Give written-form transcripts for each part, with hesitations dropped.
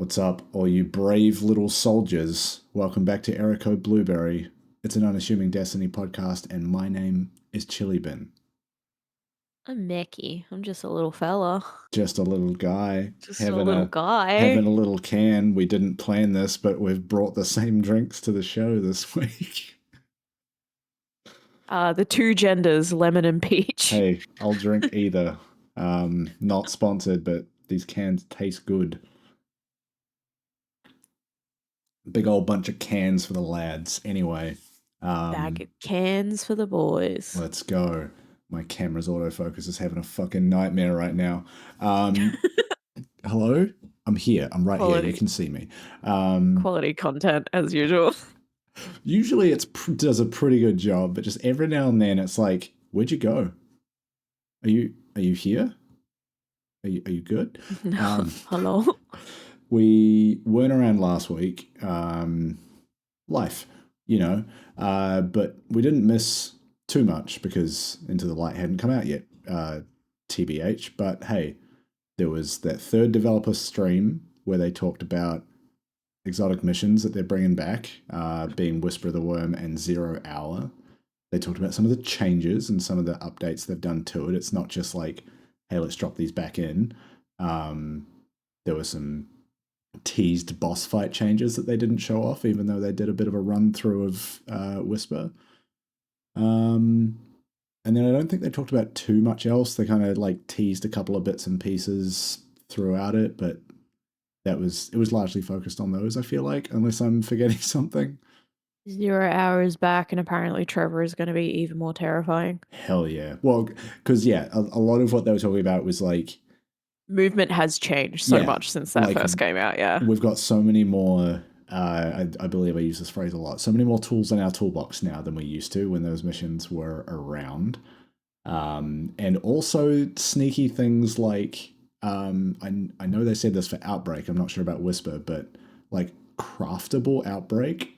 What's up, all you brave little soldiers? Welcome back to Error Code Blueberry. It's an unassuming Destiny podcast, and my name is chillybin. I'm Meckii. I'm just a little fella. Just a little guy Just a having little a guy. having a little can. We didn't plan this, but we've brought the same drinks to the show this week. The two genders, lemon and peach. Hey, I'll drink either. Not sponsored, but these cans taste good. Big old bunch of cans for the lads. Anyway, Bag of cans for the boys. let's go. My camera's autofocus is having a fucking nightmare right now. Um, hello? I'm here. I'm right here. You Quality, can see me. Um, quality content as usual. usually it does a pretty good job, but just every now and then it's like, where'd you go? Are you here? Are you good? No, Um, hello. we weren't around last week. Life, you know, but we didn't miss too much because Into the Light hadn't come out yet. TBH, but hey, there was that third developer stream where they talked about exotic missions that they're bringing back, being Whisper of the Worm and 0 Hour. They talked about some of the changes and some of the updates they've done to it. It's not just like, hey, let's drop these back in. There were some teased boss fight changes that they didn't show off, even though they did a bit of a run through of Whisper. And then I don't think they talked about too much else. They kind of like teased a couple of bits and pieces throughout it, but it was largely focused on those, I feel like, unless I'm forgetting something. 0 hours back, and apparently Trevor is going to be even more terrifying. Hell yeah. Well, because yeah, a lot of what they were talking about was like, Movement has changed so yeah, much since that like first came out, yeah. we've got so many more. I believe I use this phrase a lot. So many more tools in our toolbox now than we used to when those missions were around. And also sneaky things like I know they said this for Outbreak. I'm not sure about Whisper, but like craftable Outbreak,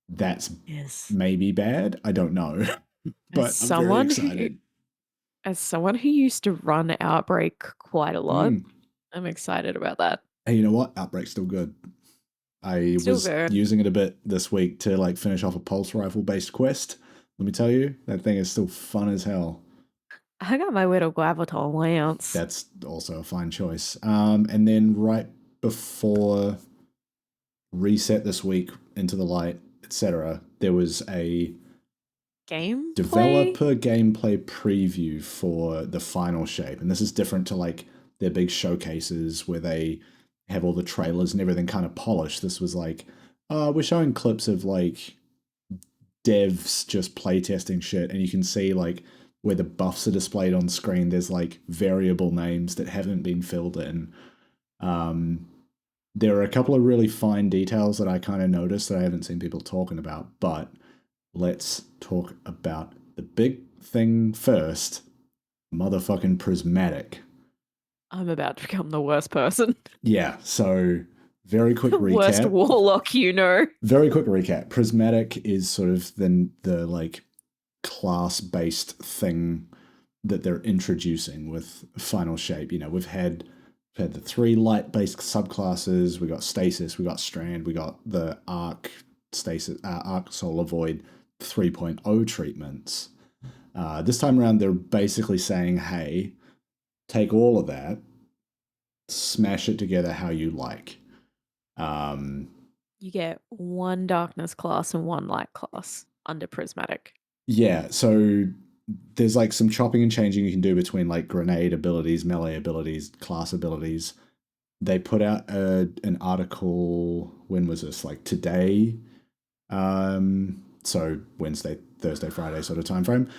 that's Yes. maybe bad. I don't know, As but I'm very someone who excited. as someone who used to run Outbreak quite a lot, Mm. I'm excited about that. Hey, you know what? Outbreak's still good. I Still was good. using it a bit this week to like finish off a pulse rifle based quest. Let me tell you, that thing is still fun as hell. I got my little Graviton Lance. That's also a fine choice. And then right before reset this week, Into the Light, etc., there was a Gameplay? developer gameplay preview for the final shape. And this is different to like their big showcases where they have all the trailers and everything kind of polished. This was like, we're showing clips of like devs just playtesting shit, and you can see like where the buffs are displayed on screen, there's like variable names that haven't been filled in. Um, there are a couple of really fine details that I kind of noticed that I haven't seen people talking about, but let's talk about the big thing first. Motherfucking prismatic. I'm about to become the worst person. Yeah, so very quick Worst recap. warlock, you know. Very quick recap. Prismatic is sort of the like class based thing that they're introducing with Final Shape. You know, we've had the three light based subclasses. We got Stasis, we got Strand, we got the Arc Stasis, Arc Solar Void 3.0 treatments. This time around, they're basically saying, hey, take all of that, smash it together how you like. Um, You get one darkness class and one light class under prismatic. yeah, so there's like some chopping and changing you can do between like grenade abilities, melee abilities, class abilities. They put out an article. When was this? Like today. So Wednesday, Thursday, Friday sort of time frame.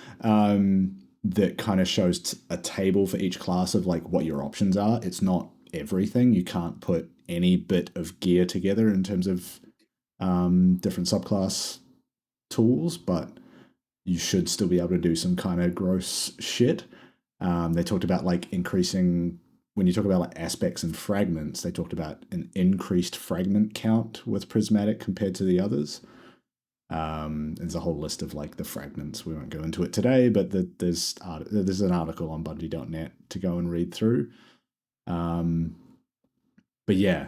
That kind of shows a table for each class of like what your options are. It's not everything. You can't put any bit of gear together in terms of different subclass tools, but you should still be able to do some kind of gross shit. They talked about like increasing, when you talk about like aspects and fragments, they talked about an increased fragment count with Prismatic compared to the others. There's a whole list of like the fragments. We won't go into it today, but there's an article on Bungie.net to go and read through. Um, but yeah,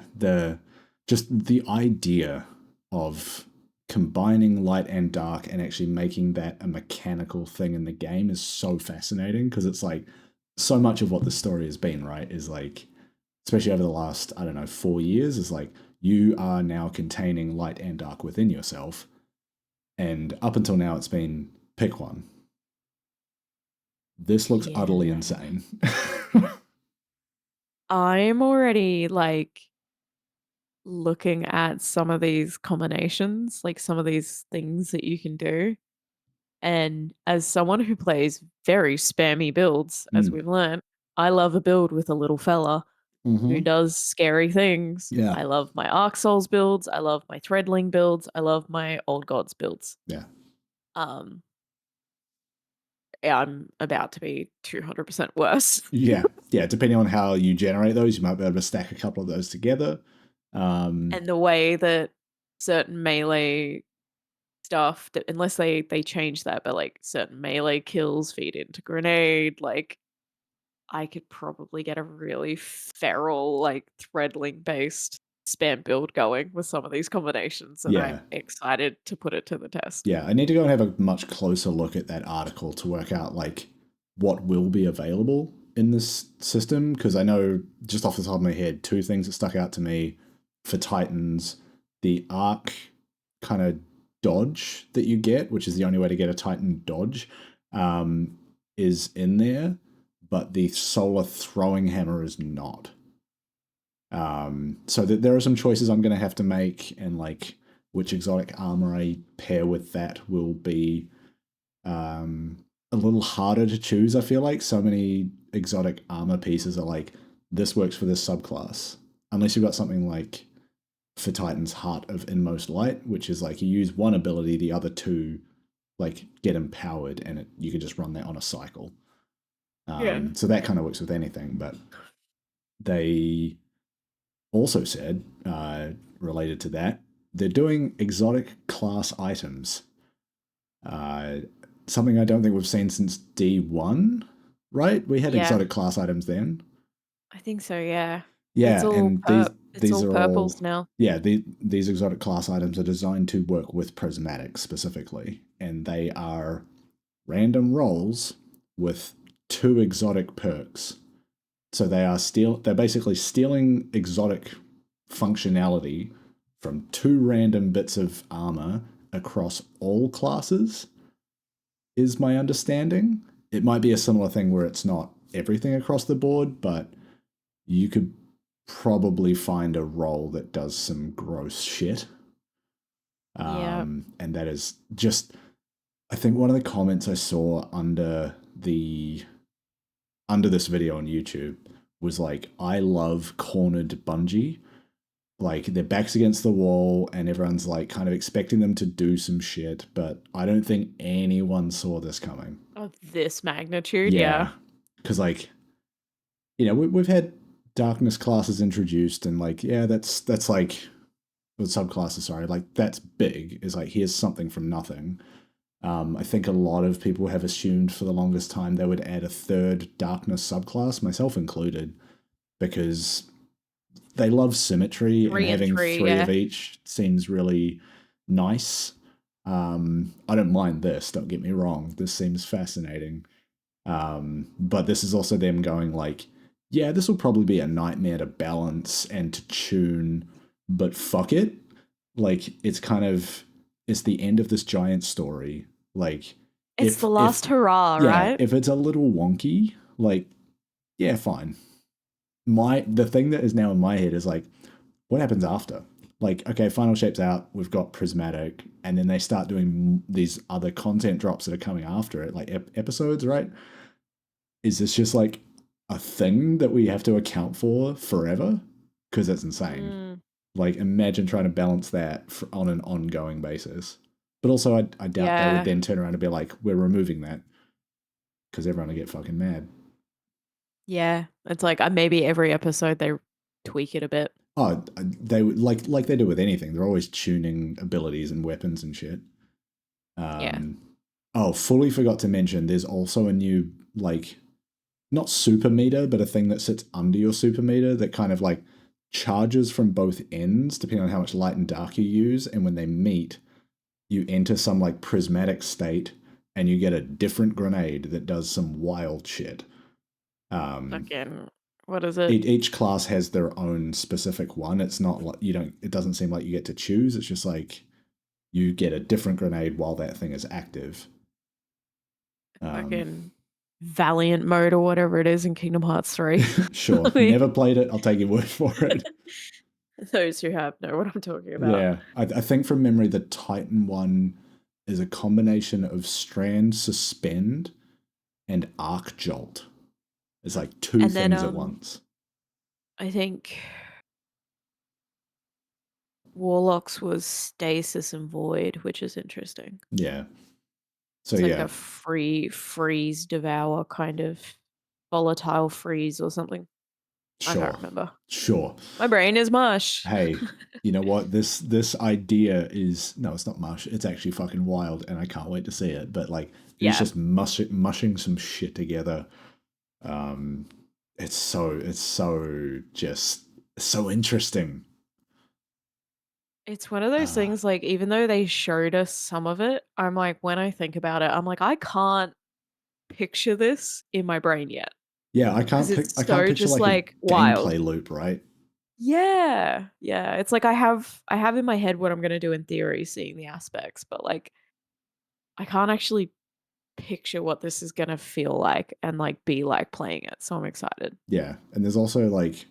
just the idea of combining light and dark and actually making that a mechanical thing in the game is so fascinating because it's like so much of what the story has been, right? Is like, especially over the last, I don't know, 4 years, is like you are now containing light and dark within yourself. And up until now, it's been pick one. This looks utterly Yeah. insane. I'm already like looking at some of these combinations, like some of these things that you can do. And as someone who plays very spammy builds, as Mm. we've learned, I love a build with a little fella who Mm-hmm. does scary things. Yeah. I love my Arc Souls builds. I love my Threadling builds. I love my Old Gods builds. Yeah. Um, yeah, I'm about to be 200% worse. Yeah. Yeah. Depending on how you generate those, you might be able to stack a couple of those together. And the way that certain melee stuff, that, unless they change that, but like certain melee kills feed into grenade, like I could probably get a really feral, like threadling based spam build going with some of these combinations, and yeah. I'm excited to put it to the test. Yeah. I need to go and have a much closer look at that article to work out like what will be available in this system because I know just off the top of my head, two things that stuck out to me for Titans: the arc kind of dodge that you get, which is the only way to get a Titan dodge, is in there, but the solar throwing hammer is not. So that there are some choices I'm going to have to make, and like which exotic armor I pair with that will be a little harder to choose. I feel like so many exotic armor pieces are like this works for this subclass, unless you've got something like for Titan's Heart of Inmost Light, which is like you use one ability, the other two like get empowered, and you can just run that on a cycle. Yeah. So that kind of works with anything, but they also said, related to that, they're doing exotic class items. Uh, Something I don't think we've seen since D1, right? We had Yeah, exotic class items then. I think so, yeah. It's Yeah, all and these it's these all are purples all now. yeah, these exotic class items are designed to work with prismatics specifically, and they are random rolls with two exotic perks. So they're basically stealing exotic functionality from two random bits of armor across all classes, is my understanding. It might be a similar thing where it's not everything across the board, but you could probably find a role that does some gross shit. Yeah. And that is just, I think one of the comments I saw under this video on YouTube was like, I love cornered Bungie. Like their backs against the wall and everyone's like kind of expecting them to do some shit, but I don't think anyone saw this coming. Of this magnitude, Yeah. yeah. Because like, we've had darkness classes introduced and like, yeah, that's like, the subclasses, sorry, like that's big. Is like, here's something from nothing. I think a lot of people have assumed for the longest time they would add a third darkness subclass, myself included, because they love symmetry and 3 and having 3, three of yeah. each seems really nice. I don't mind this, don't get me wrong. This seems fascinating. But this is also them going like, yeah, this will probably be a nightmare to balance and to tune, but fuck it. Like it's the end of this giant story. Like It's the if last hurrah, yeah, right? if it's a little wonky, like yeah, fine. The thing that is now in my head is like, what happens after? Like, okay, Final Shape's out, we've got Prismatic, and then they start doing these other content drops that are coming after it, like episodes, right? Is this just like a thing that we have to account for forever? Because that's insane. Mm, Like, imagine trying to balance that on an ongoing basis. But also, I doubt they would yeah. then turn around and be like, we're removing that because everyone would get fucking mad. Yeah. It's like maybe every episode they tweak it a bit. Oh, they would like they do with anything. They're always tuning abilities and weapons and shit. Yeah. Um, oh, fully forgot to mention. There's also a new like not super meter, but a thing that sits under your super meter that kind of like charges from both ends, depending on how much light and dark you use. And when they meet, you enter some like prismatic state and you get a different grenade that does some wild shit. Fucking, what is it? Each class has their own specific one. It's not like you don't, it doesn't seem like you get to choose. It's just like you get a different grenade while that thing is active. Fucking Valiant mode or whatever it is in Kingdom Hearts 3. Sure. Never played it. I'll take your word for it. Those who have know what I'm talking about. Yeah. I think from memory, the Titan one is a combination of Strand Suspend and Arc Jolt. It's like two And then things at once. I think Warlock's was Stasis and Void, which is interesting. Yeah. So It's like yeah, a free freeze devour kind of volatile freeze or something. I can't sure, remember. sure. My brain is mush. Hey, you know what? This idea is no, it's not mush. It's actually fucking wild, and I can't wait to see it. But like, it's Yeah. just mushing some shit together. Um, it's so just so interesting. It's one of those things, like, even though they showed us some of it, I'm like, when I think about it, I'm like, I can't picture this in my brain yet. Yeah, Because it's I can't so picture just like a like wild. gameplay loop, right? Yeah. Yeah. It's like I have in my head what I'm gonna do in theory, seeing the aspects, but like I can't actually picture what this is gonna feel like and like be like playing it. So I'm excited. Yeah, and there's also like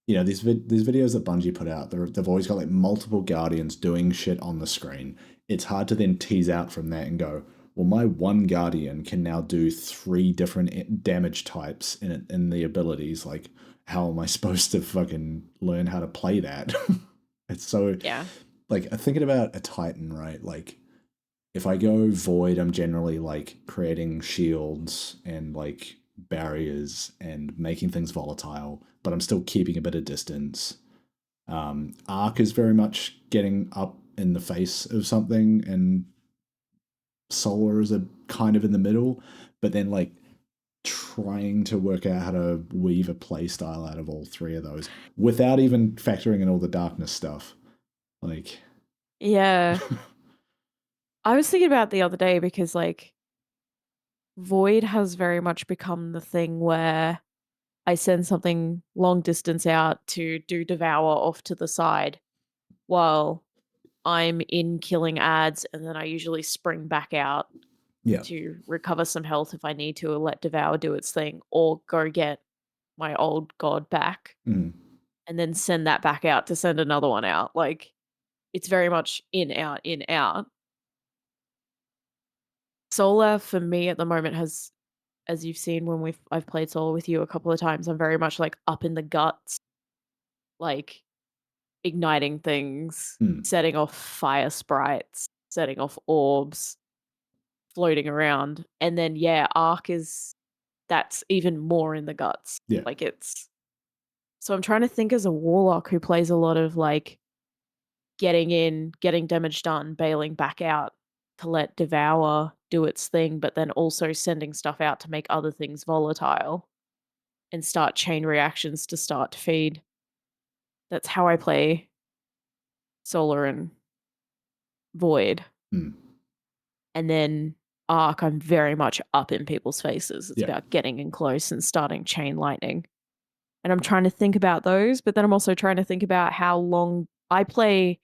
these videos that Bungie put out. They've always got like multiple guardians doing shit on the screen. It's hard to then tease out from that and go, well, my one guardian can now do three different damage types in the abilities. Like, how am I supposed to fucking learn how to play that? It's so Yeah. like thinking about a Titan, right? Like if I go void, I'm generally like creating shields and like barriers and making things volatile, but I'm still keeping a bit of distance. Arc is very much getting up in the face of something, and Solar is a kind of in the middle, but then like trying to work out how to weave a play style out of all three of those without even factoring in all the darkness stuff. Like, Yeah. I was thinking about the other day because like Void has very much become the thing where I send something long distance out to do devour off to the side while I'm in killing ads, and then I usually spring back out yeah. to recover some health if I need to, or let devour do its thing, or go get my old god back Mm. and then send that back out to send another one out. Like it's very much in out in out. Solar for me at the moment has, as you've seen when I've played Solar with you a couple of times, I'm very much like up in the guts, like igniting things, Mm. setting off fire sprites, setting off orbs, floating around. And then yeah, Arc is that's even more in the guts. Yeah. Like it's so I'm trying to think as a warlock who plays a lot of like getting in, getting damage done, bailing back out to let devour do its thing, but then also sending stuff out to make other things volatile and start chain reactions to start to feed. That's how I play Solar and Void. Mm. And then Arc, I'm very much up in people's faces. It's Yeah. about getting in close and starting chain lightning. And I'm trying to think about those, but then I'm also trying to think about how long I play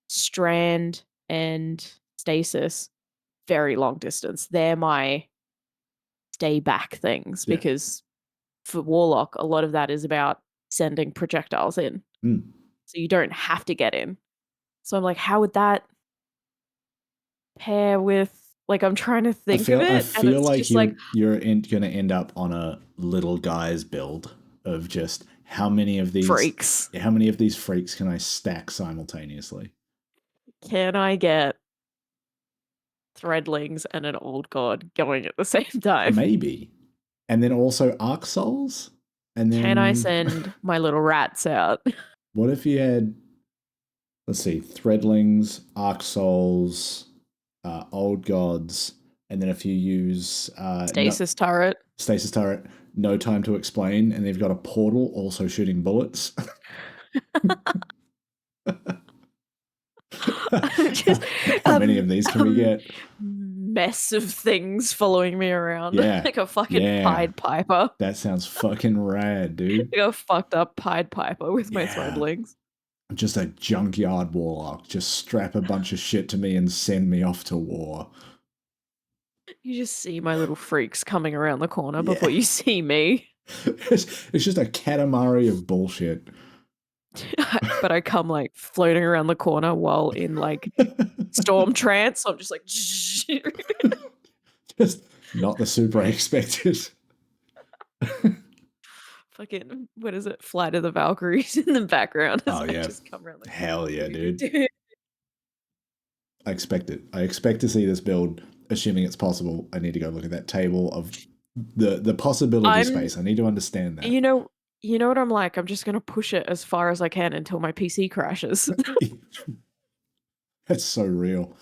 Strand and Stasis very long distance. They're my stay back things Yeah. because for Warlock, a lot of that is about sending projectiles in. Mm. So you don't have to get in. So I'm like, how would that pair with, like, I'm trying to think of I it and feel it's like just like going to end up on a little guy's build of just freaks. how many of these freaks can I stack simultaneously? Can I get threadlings and an old god going at the same time? Maybe. And then also Arc Souls? And Can I then send my little rats out? what if you had, let's see, Threadlings, Arc Souls, Old Gods, and then if you use no, Stasis turret. stasis turret, no time to explain, and they've got a portal also shooting bullets. Just How many of these can we get? mess of things following me around Yeah, like a fucking yeah, Pied Piper. that sounds fucking rad, dude. Like a fucked up Pied Piper with my Yeah, threadlings. just a junkyard warlock. Just strap a bunch of shit to me and send me off to war. You just see my little freaks coming around the corner Yeah. before you see me. It's just a Katamari of bullshit. But I come like floating around the corner while in like storm trance. So I'm just like, Just not the super I expected. fucking, what is it? Flight of the Valkyries in the background as Oh I yeah. just come around like, Hell yeah, dude. I expect it. I expect to see this build, assuming it's possible. I need to go look at that table of the possibility space. I need to understand that. You know what I'm like? I'm just gonna push it as far as I can until my PC crashes. That's so real.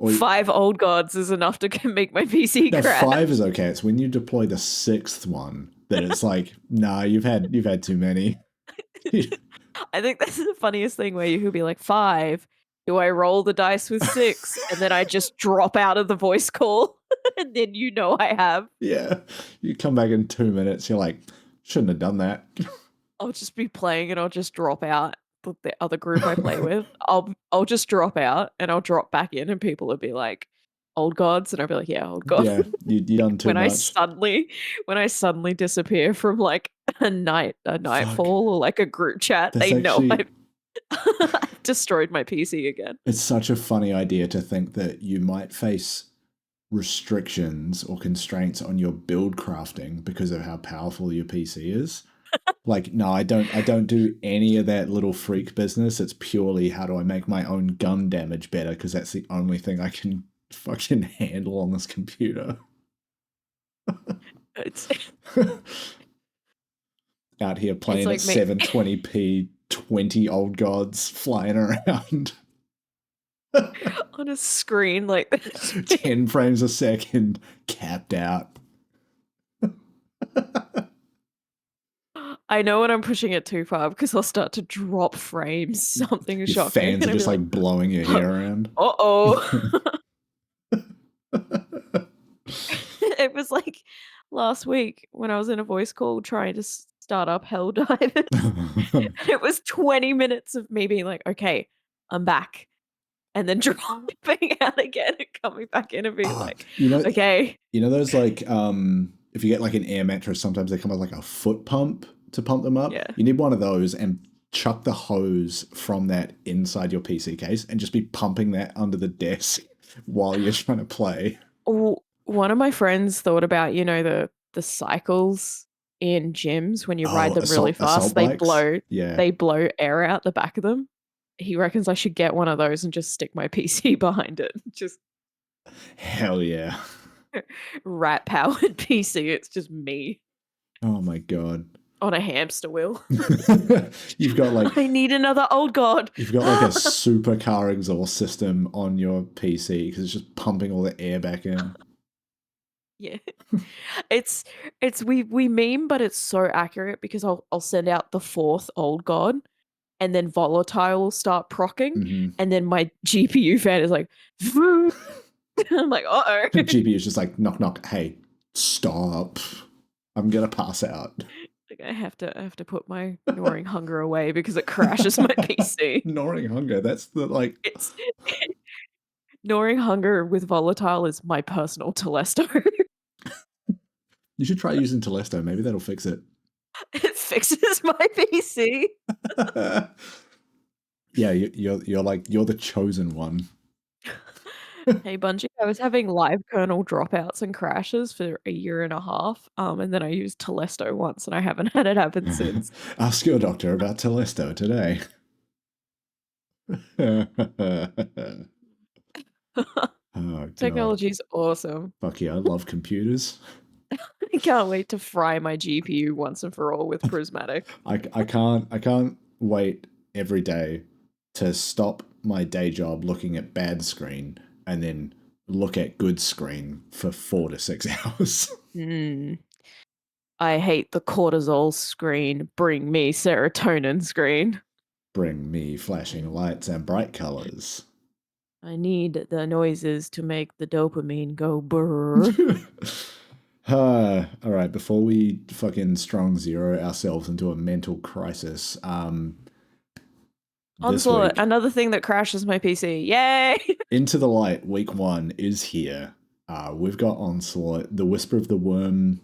5 old gods is enough to make my PC no, crash. 5 is okay. It's when you deploy the 6th one that it's like, nah, you've had too many. I think that's the funniest thing where you could be like, 5. Do I roll the dice with 6? And then I just drop out of the voice call. And then you know I have. Yeah. You come back in 2 minutes, you're like, shouldn't have done that. I'll just be playing and I'll just drop out. The other group I play with, I'll just drop out and I'll drop back in, and people will be like, "Old gods," and I'll be like, "Yeah, old god." Yeah, you done too when much. When I suddenly disappear from like a nightfall or like a group chat, That's they know actually, I've destroyed my PC again. it's such a funny idea to think that you might face restrictions or constraints on your build crafting because of how powerful your PC is. Like, no, I don't do any of that little freak business. It's purely how do I make my own gun damage better, because that's the only thing I can fucking handle on this computer. It's Out here playing like at 720p, 20 old gods flying around. on a screen like 10 frames a second, capped out. I know when I'm pushing it too far because I'll start to drop frames. Something Your shocking. fans are just like blowing your hair around. Uh-oh. It was like last week when I was in a voice call trying to start up Helldivers. It was 20 minutes of me being like, okay, I'm back. And then dropping out again and coming back in and being like, okay. You know those like if you get like an air mattress, sometimes they come with like a foot pump to pump them up. Yeah. You need one of those and chuck the hose from that inside your PC case and just be pumping that under the desk while you're trying to play. One of my friends thought about, the cycles in gyms when you ride them really fast, they blow air out the back of them. He reckons I should get one of those and just stick my PC behind it. Just hell yeah. rat powered PC. It's just me. Oh my god. On a hamster wheel. You've got like I need another old god. You've got like a supercar exhaust system on your PC because it's just pumping all the air back in. Yeah. It's we meme, but it's so accurate because I'll send out the 4th old god and then volatile will start procking and then my GPU fan is like I'm like, uh-oh. The GPU is just like, knock knock, hey, stop. I'm gonna pass out. Like I have to put my gnawing hunger away because it crashes my PC. Gnawing hunger, that's the like It's gnawing hunger with volatile is my personal Telesto. You should try using Telesto, maybe that'll fix it. It fixes my PC. Yeah, you're the chosen one. Hey Bungie, I was having live kernel dropouts and crashes for a year and a half, and then I used Telesto once, and I haven't had it happen since. Ask your doctor about Telesto today. Oh, Technology's awesome. Fuck yeah, I love computers. I can't wait to fry my GPU once and for all with Prismatic. I can't wait every day to stop my day job looking at bad screen and then look at good screen for 4 to 6 hours. I hate the cortisol screen. Bring me serotonin screen. Bring me flashing lights and bright colors. I need the noises to make the dopamine go brrr. All right, before we fucking strong zero ourselves into a mental crisis, this Onslaught, week, another thing that crashes my PC. Yay! Into the Light week 1 is here. We've got Onslaught. The Whisper of the Worm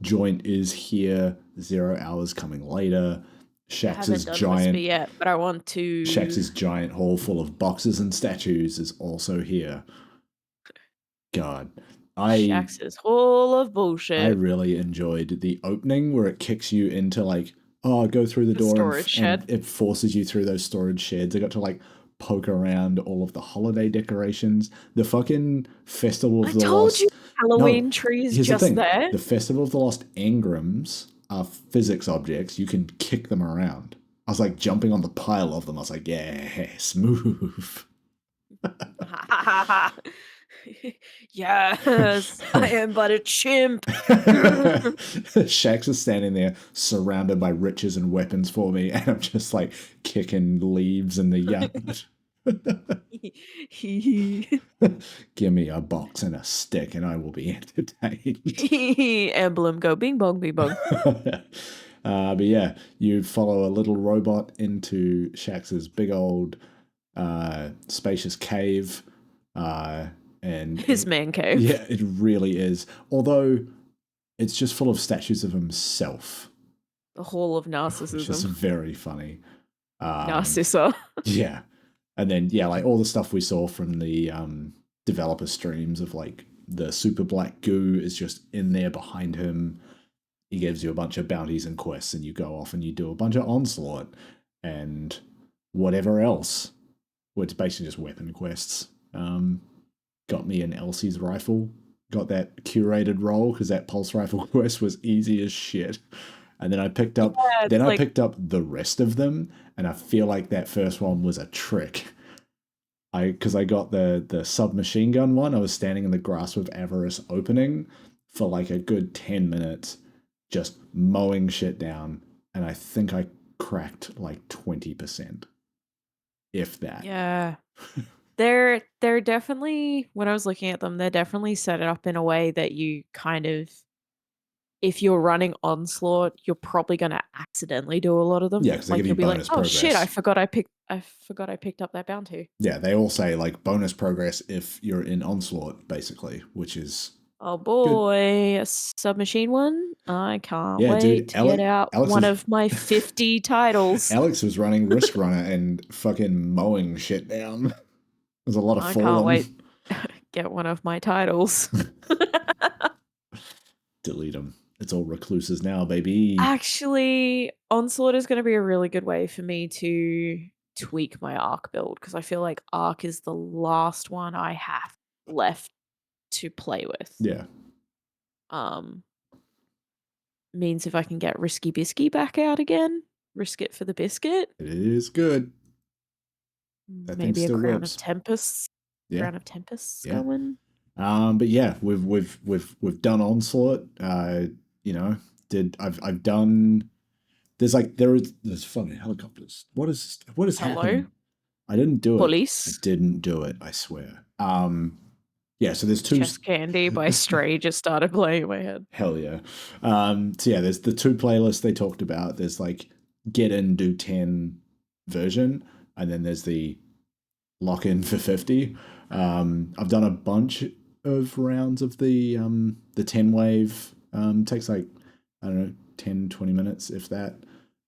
joint is here. 0 hours coming later. I Shaxx's haven't done Whisper giant yet, but I want to. Shaxx's giant hall full of boxes and statues is also here. God, Shaxx is full of bullshit. I really enjoyed the opening where it kicks you into like, oh, go through the door storage shed. and it forces you through those storage sheds. I got to like poke around all of the holiday decorations. The fucking Festival of the Lost. You, Halloween No, trees here's just the thing. there. The Festival of the Lost engrams are physics objects. You can kick them around. I was like jumping on the pile of them. I was like, yes, move. Yes, I am but a chimp. Shaxx is standing there surrounded by riches and weapons for me, and I'm just like kicking leaves in the yard. Give me a box and a stick and I will be entertained. Emblem go bing bong bing bong. But yeah, you follow a little robot into Shaxx's big old spacious cave. And his man cave. Yeah, it really is. Although it's just full of statues of himself. The Hall of Narcissism. Which is very funny. Narcissa. Yeah. And then, yeah, like all the stuff we saw from the developer streams of like the super black goo is just in there behind him. He gives you a bunch of bounties and quests, and you go off and you do a bunch of Onslaught and whatever else. Well, it's basically just weapon quests. Got me an Elsie's rifle. Got that curated roll because that pulse rifle quest was easy as shit. And then I picked up I picked up the rest of them, and I feel like that first one was a trick. Because I got the submachine gun one. I was standing in the Grasp of Avarice opening for like a good 10 minutes, just mowing shit down, and I think I cracked like 20%, if that. Yeah. They're definitely, when I was looking at them, they're definitely set up in a way that you kind of, if you're running Onslaught, you're probably going to accidentally do a lot of them. Yeah, because they like give you you'll be like, bonus oh progress. shit, I forgot I picked up that bounty. Yeah, they all say like bonus progress if you're in Onslaught, basically, which is oh boy, good. A submachine one. I can't wait dude, to get out one of my 50 titles. Alex was running Risk Runner and fucking mowing shit down. There's a lot of falling. I can't wait get one of my titles. Delete them. It's all recluses now, baby. Actually, Onslaught is going to be a really good way for me to tweak my Arc build, because I feel like Arc is the last one I have left to play with. Yeah. Means if I can get Risky Bisky back out again, risk it for the biscuit. It is good. That maybe a Crown of Tempests. Yeah. Crown of Tempests going. But yeah, we've done Onslaught. You know, I've done. There's funny helicopters. What is happening? I didn't do Police. it. I didn't do it. I swear. Yeah. So there's two. Chest Candy by Stray just started playing in my head. Hell yeah. So yeah, there's the two playlists they talked about. There's like get in, do 10 version, and then there's the lock in for 50. I've done a bunch of rounds of the 10 wave. Takes like, I don't know, 10, 20 minutes, if that.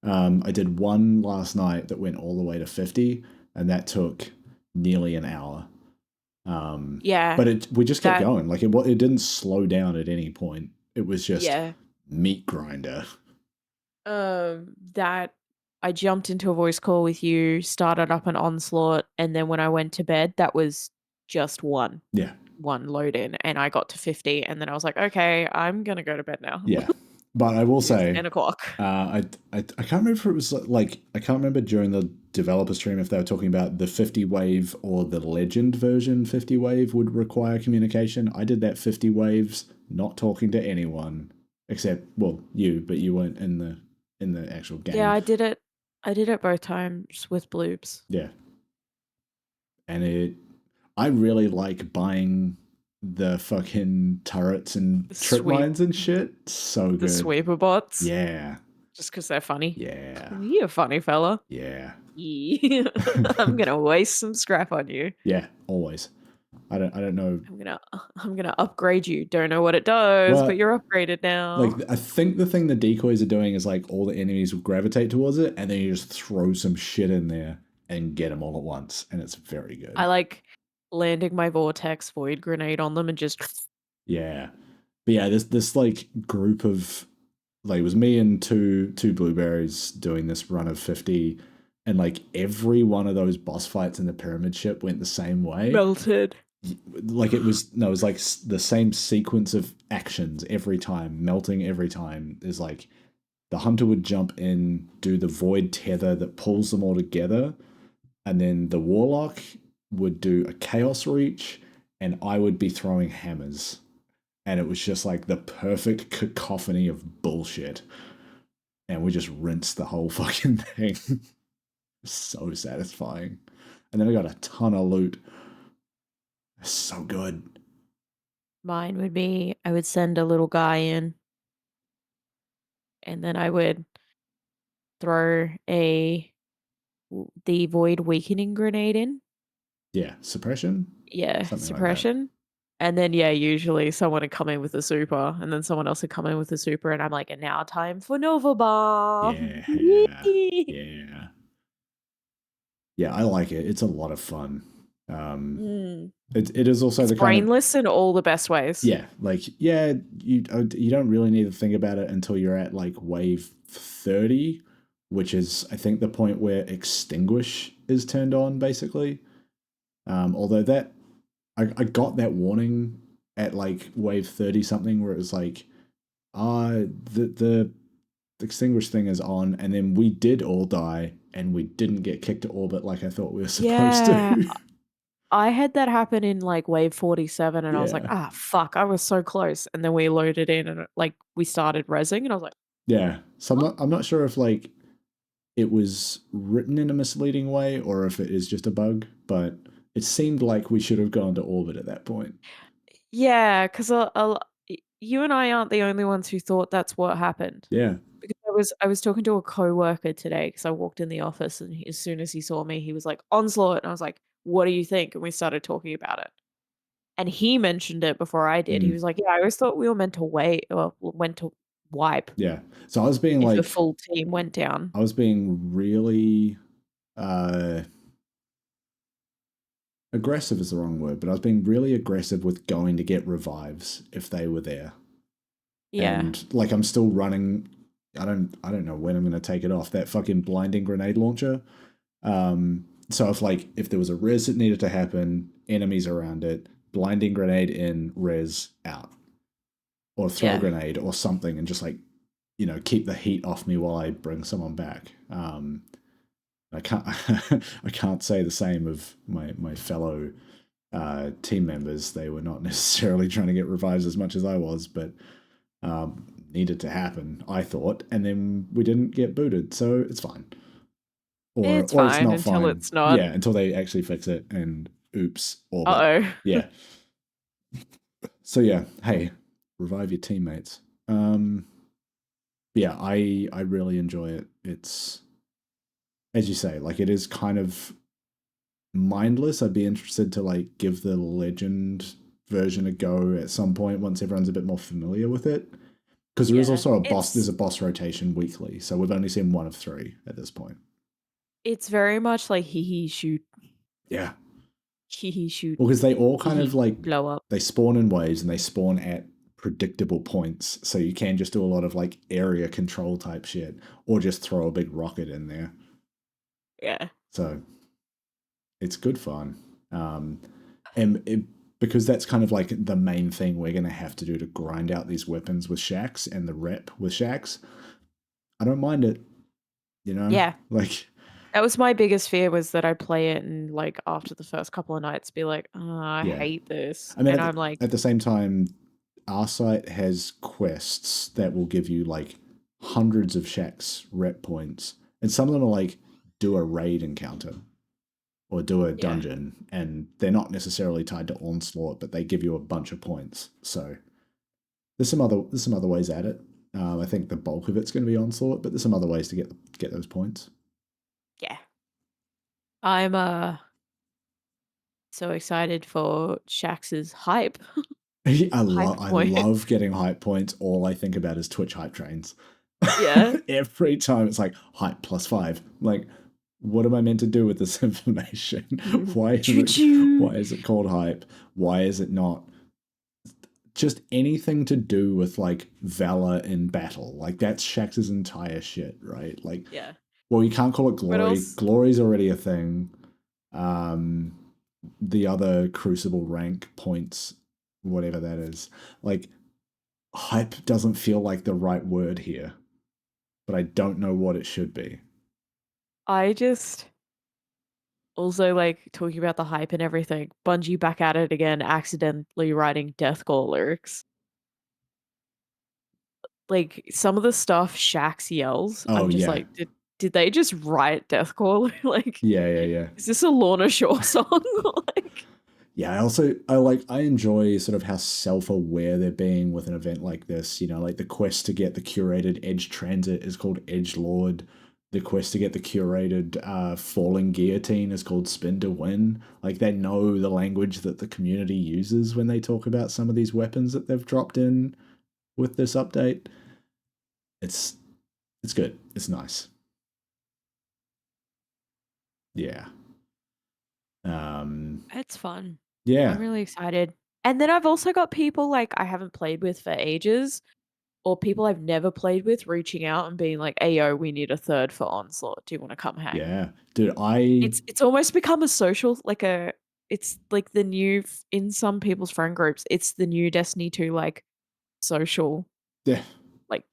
I did one last night that went all the way to 50, and that took nearly an hour. Yeah. But we just kept going. Like it didn't slow down at any point. It was just meat grinder. That I jumped into a voice call with you, started up an Onslaught, and then when I went to bed, that was just one. Yeah. One load in, and I got to 50, and then I was like, okay, I'm gonna go to bed now. Yeah. But I will It's say, 10 o'clock. I can't remember if it was like I can't remember during the developer stream if they were talking about the 50 wave or the legend version 50 wave would require communication. I did that 50 waves, not talking to anyone except well you, but you weren't in the actual Yeah, game. I did it both times with bloobs. Yeah, and I really like buying the fucking turrets and The trip sweep mines and shit. So the good. sweeper bots, Yeah, just because 'cause they're funny. yeah, You a funny fella. yeah. Yeah. I'm gonna waste some scrap on you. Yeah, always. I don't know. I'm gonna upgrade you. Don't know what it does, but Well, you're upgraded like now. I think the thing the decoys are doing is like all the enemies will gravitate towards it, and then you just throw some shit in there and get them all at once, and it's very I good. like landing my vortex void grenade on them and just Yeah, but yeah, this like group of like it was me and two blueberries doing this run of 50, and like every one of those boss fights in the pyramid ship went the same way. melted. Like it was no, it was like the same sequence of actions every time, melting every time. Is like the hunter would jump in, do the void tether that pulls them all together, and then the warlock would do a chaos reach, and I would be throwing hammers. And it was just like the perfect cacophony of bullshit. And we just rinsed the whole fucking thing. So satisfying. And then I got a ton of loot. So good. Mine would be I would send a little guy in and then I would throw the void weakening grenade in. Yeah, suppression? Yeah, Something like that. suppression. And then yeah, usually someone would come in with a super, and then someone else would come in with a super, and I'm like, and now time for Nova Bomb. Yeah. Yeah. Yeah, I like it. It's a lot of fun. Um, Mm. it is also It's the kind of brainless in all the best ways. yeah, like yeah, you don't really need to think about it until you're at like wave 30, which is I think the point where extinguish is turned on basically. Although that I got that warning at like wave 30 something where it was like the extinguish thing is on, and then we did all die and we didn't get kicked to orbit like I thought we were supposed Yeah, to. I had that happen in like wave 47, and I was like, Yeah. ah, fuck, I was so close. And then we loaded in, and like we started rezzing, and I was like, Yeah. So huh? I'm not sure if like it was written in a misleading way or if it is just a bug, but it seemed like we should have gone to orbit at that point. Yeah, because you and I aren't the only ones who thought that's what happened. Yeah. Because I was talking to a coworker today because I walked in the office and as soon as he saw me, he was like, "Onslaught," and I was like, "What do you think?" And we started talking about it. And he mentioned it before I did. He Mm, was like, "Yeah, I always thought we were meant to wait or went to wipe yeah. So I was being if the like, full team went down." I was being really uh, aggressive is the wrong word, but I was being really aggressive with going to get revives if they were there. Yeah. And like I'm still running. I don't know when I'm going to take it off that fucking blinding grenade launcher. So if there was a res that needed to happen, enemies around it, blinding grenade in, res out, or throw a Yeah. grenade or something, and just like keep the heat off me while I bring someone back. I can't I can't say the same of my fellow team members. They were not necessarily trying to get revives as much as I was, but needed to happen, I thought, and then we didn't get booted, so it's fine. It's Or it's fine not until fine. it's not. Yeah, until they actually fix it and oops, orbit. Uh-oh. Yeah. So yeah, hey, revive your teammates. Yeah, I really enjoy it. It's as you say, like it is kind of mindless. I'd be interested to like give the legend version a go at some point once everyone's a bit more familiar with it. Because there is Yeah. also a boss. There's a boss rotation weekly, so we've only seen one of three at this point. It's very much like hee hee shoot, Yeah, hee hee shoot, well, because they all hee kind hee of like blow up. they spawn in waves and they spawn at predictable points, so you can just do a lot of like area control type shit, or just throw a big rocket in there. Yeah. So it's good fun. And because that's kind of like the main thing we're going to have to do to grind out these weapons with Shaxx and the rep with Shaxx. I don't mind it, you know? Yeah. Like, That was my biggest fear was that I'd play it and like after the first couple of nights be like, oh, I yeah. hate this. I mean, And I'm like, at the same time, our site has quests that will give you like hundreds of Shaxx rep points, and some of them are like do a raid encounter or do a yeah. dungeon, and they're not necessarily tied to onslaught, but they give you a bunch of points. So there's some other ways at it. I think the bulk of it's going to be onslaught, but there's some other ways to get those points. Yeah. I'm so excited for Shaxx's hype. Hype I love points. getting hype points. All I think about is Twitch hype trains. Yeah. Every time it's like hype +5. Like, what am I meant to do with this information? Choo choo. Why is it called hype? Why is it not just anything to do with like valor in battle? Like that's Shax's entire shit, right? Like, Yeah. well, you can't call it What glory. else? Glory's already a thing. Um, the other crucible rank points, whatever that is, like hype doesn't feel like the right word here, but I don't know what it should be. I just also like talking about the hype and everything. Bungie back at it again, accidentally writing deathcore lyrics. Like some of the stuff Shaxx yells, Oh I'm just yeah, like, did they just write deathcore? Like, yeah. is this a Lorna Shore song? Like, Yeah, I enjoy sort of how self-aware they're being with an event like this. You know, like the quest to get the curated Edge Transit is called Edge Lord. The quest to get the curated Falling Guillotine is called Spin to Win. Like they know the language that the community uses when they talk about some of these weapons that they've dropped in with this update. It's it's good. It's nice. Yeah. Um. it's fun. I'm Yeah. really excited. And then I've also got people like I haven't played with for ages, or people I've never played with reaching out and being like, "Hey yo, we need a third for Onslaught. Do you want to come hang?" Yeah. Dude, I It's almost become a social like a it's like the new in some people's friend groups, it's the new Destiny 2 like social yeah. like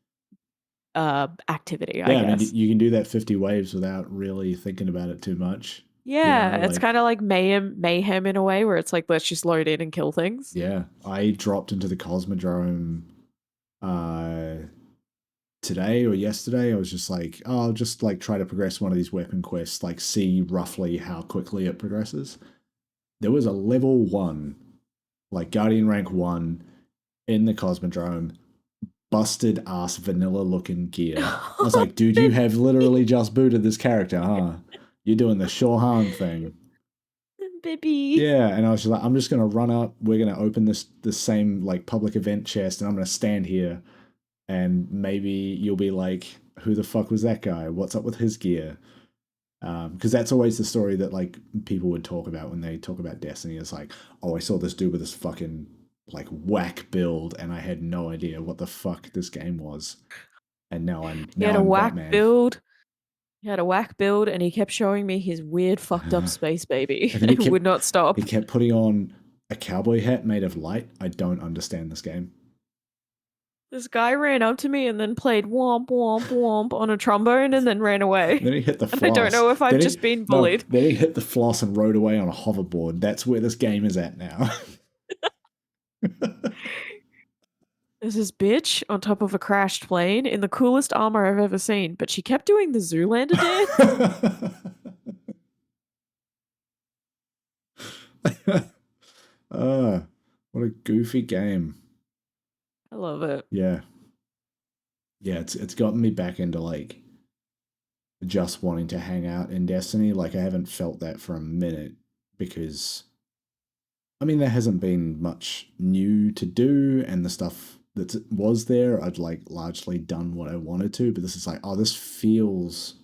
activity, I Yeah, I mean, guess. you can do that 50 waves without really thinking about it too much. You know, Yeah, it's like, kind of like mayhem in a way where it's like let's just load in and kill things. yeah, I dropped into the Cosmodrome uh, today or yesterday. I was just like, oh, I'll just like try to progress one of these weapon quests, like see roughly how quickly it progresses. There was a level 1, like Guardian rank 1 in the Cosmodrome, busted ass vanilla looking gear. I was like, dude, you have literally just booted this character, huh? You're doing the Shohan thing. Baby. Yeah, and I was just like, I'm just gonna run up. We're gonna open this same like public event chest, and I'm gonna stand here, and maybe you'll be like, who the fuck was that guy? What's up with his gear? Because that's always the story that like people would talk about when they talk about Destiny. It's like, oh, I saw this dude with this fucking like whack build, and I had no idea what the fuck this game was, and He had now a I'm that whack man. build. He had a whack build and he kept showing me his weird fucked up space baby. And then It would not he stop. kept putting on a cowboy hat made of light. I don't understand this game. This guy ran up to me and then played womp womp womp on a trombone and then ran away. Then he hit the And I don't floss. know if I'm just being bullied. Then he hit the floss and rode away on a hoverboard. That's where this game is at now. There's this bitch on top of a crashed plane in the coolest armor I've ever seen, but she kept doing the Zoolander dance. What a goofy game. I love it. Yeah. Yeah, it's gotten me back into like just wanting to hang out in Destiny. Like I haven't felt that for a minute because I mean there hasn't been much new to do and the stuff that was there I'd like largely done what I wanted to, but this is like, oh, this feels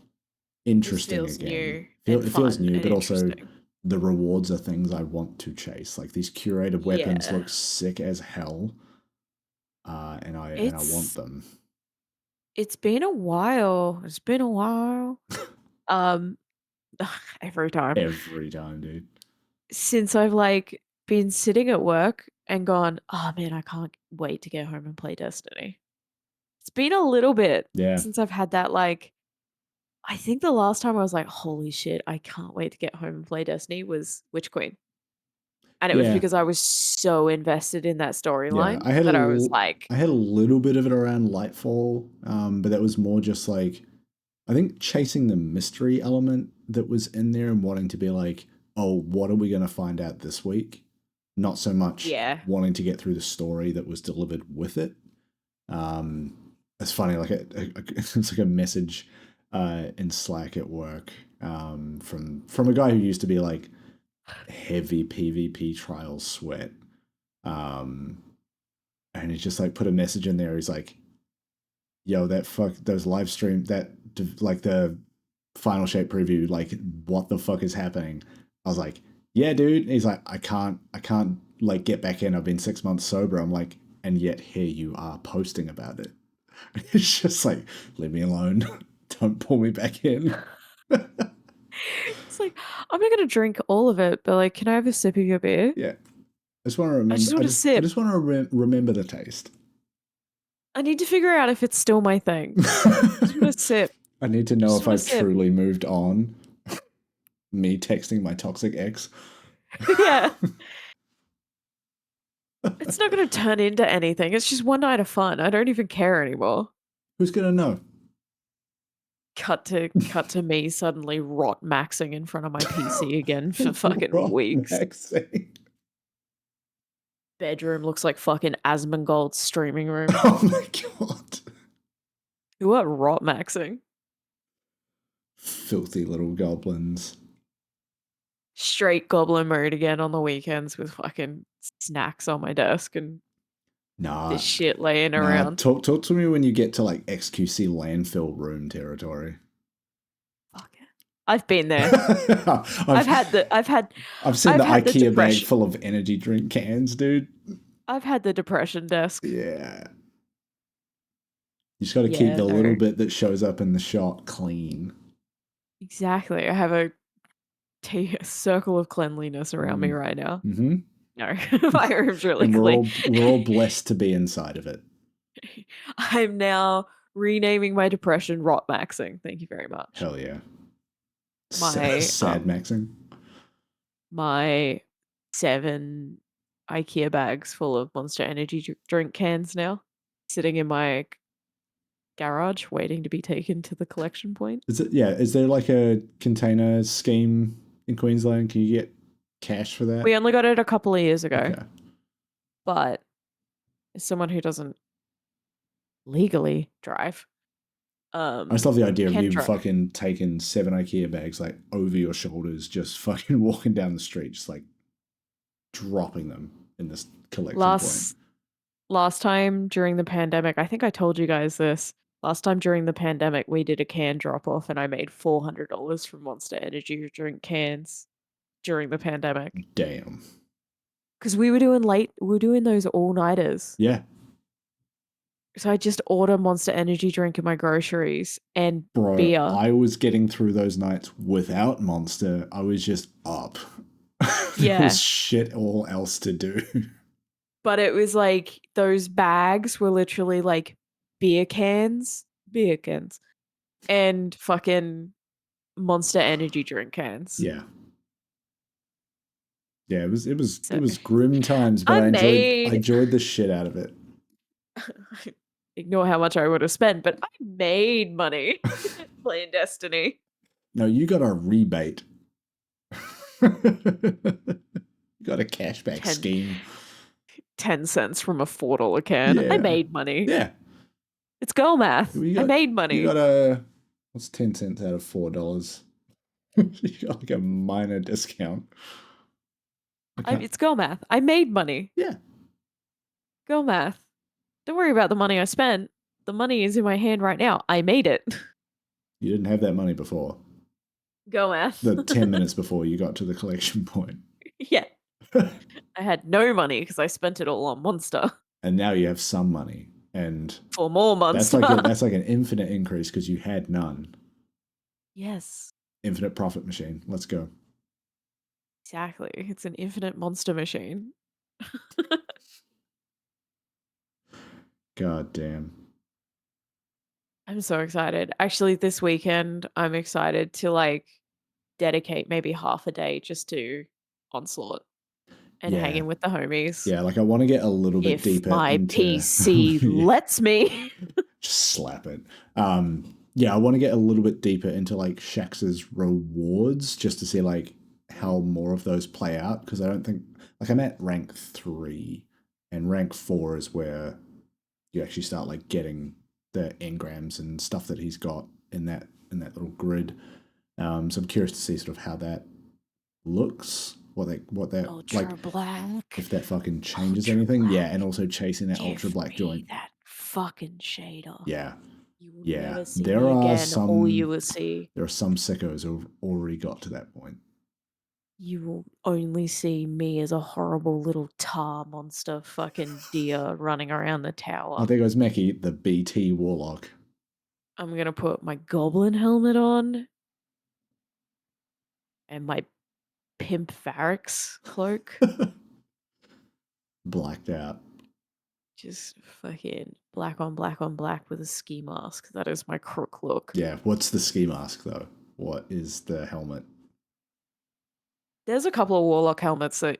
This interesting feels again. new and It feels fun new, and but also interesting. the rewards are things I want to chase. Like these curated weapons Yeah. look sick as hell, and I want It's them. it's been a while. It's been a while. Um every time Every time, dude. since I've like been sitting at work and gone, oh man, I can't wait to get home and play Destiny. It's been a little bit Yeah. since I've had that, like, I think the last time I was like, holy shit, I can't wait to get home and play Destiny was Witch Queen. And it was Yeah. because I was so invested in that Yeah. storyline that I was like, I had a little bit of it around Lightfall, but that was more just like I think chasing the mystery element that was in there and wanting to be like, oh, what are we going to find out this week? Not so much yeah. wanting to get through the story that was delivered with it. It's funny, like it's like a message in Slack at work from a guy who used to be like heavy PvP trial sweat, um, and he just like put a message in there. He's like, "Yo, that fuck those live stream that like the final shape preview, like what the fuck is happening?" I was like, "Yeah, dude." And he's like, I can't like get back in. I've been 6 months sober." I'm like, and yet here you are posting about it. It's just like, leave me alone. Don't pull me back in. It's like, I'm not gonna drink all of it, but like, can I have a sip of your beer? Yeah, I just want to I remember. just want a I sip. just want to remember the taste. I need to figure out if it's still my thing. Just want a sip. I need to know Just if want a I've sip. truly moved on. Me texting my toxic ex. Yeah. It's not gonna turn into anything. It's just one night of fun. I don't even care anymore. Who's gonna know? Cut to me suddenly rot maxing in front of my PC again for fucking Rock weeks. Maxing. Bedroom looks like fucking Asmongold's streaming room. Oh my god. What rot maxing? Filthy little goblins. Straight goblin mode again on the weekends with fucking snacks on my desk and Nah, this shit laying nah. around. Talk to me when you get to like XQC landfill room territory. Fuck it. I've been there. I've I've seen I've the had the IKEA bag depression. full of energy drink cans, dude. I've had the depression desk. Yeah. You just got to keep Yeah, the little no. bit that shows up in the shot clean. Exactly. I have a circle of cleanliness around me right now. Mm-hmm. No, my room's really And clean. we're all blessed to be inside of it. I'm now renaming my depression rot maxing. Thank you very much. Hell yeah. My Sad maxing. my 7 IKEA bags full of Monster Energy drink cans now, sitting in my garage waiting to be taken to the collection point. Is it? Yeah. Is there like a container scheme in Queensland? Can you get cash for that? We only got it a couple of years ago, Okay. but as someone who doesn't legally drive, I just love the idea of you Kendra, fucking taking 7 IKEA bags like over your shoulders, just fucking walking down the street, just like dropping them in this collection point. last time during the pandemic, I think I told you guys this. Last time during the pandemic, we did a can drop off, and I made $400 from Monster Energy drink cans during the pandemic Damn. because we were doing those all nighters. Yeah. So I just order Monster Energy drink in my groceries and Bro, beer. I was getting through those nights without Monster. I was just up. There Yeah. was shit all else to do. But it was like those bags were literally like beer cans, and fucking Monster Energy drink cans. Yeah. Yeah, So it was grim times, but I I made enjoyed the shit out of it. ignore how much I would have spent, but I made money playing Destiny. No, you got a rebate. You got a cashback 10, scheme. 10 cents from a $4 can. I Yeah. made money. Yeah. It's girl math. You got, I made money. You got a what's 10 cents out of $4? You got like a minor discount. It's girl math. I made money. Yeah. Girl math. Don't worry about the money I spent. The money is in my hand right now. I made it. You didn't have that money before. Go math. The 10 minutes before you got to the collection point. Yeah. I had no money because I spent it all on Monster. And now you have some money. And for more Monster. that's like an infinite increase because you had none. Yes. Infinite profit machine. Let's go. Exactly. It's an infinite monster machine. God damn. I'm so excited. Actually, this weekend, I'm excited to like dedicate maybe half a day just to Onslaught and Yeah. hanging with the homies. Yeah, like I want to get a little bit If deeper my into PC yeah, lets me. just slap it. Yeah, I want to get a little bit deeper into like Shaxx's rewards just to see like how more of those play out because I don't think like I'm at rank 3 and rank 4 is where you actually start like getting the engrams and stuff that he's got in that little grid. So I'm curious to see sort of how that looks, what that like Ultra black. if that fucking changes Ultra anything. Yeah, and black. also chasing that ultra Give black me joint. that fucking shader. Yeah, You will yeah. never see me again. All you will see. There are some sickos who've already got to that point. You will only see me as a horrible little tar monster fucking deer running around the Oh, tower. there goes Meckii, the BT Warlock. I'm gonna put my goblin helmet on and my pimp Varix cloak. Blacked out. Just fucking black on black with a ski mask. That is my crook look. Yeah, what's the ski mask though? What is the helmet? There's a couple of warlock helmets that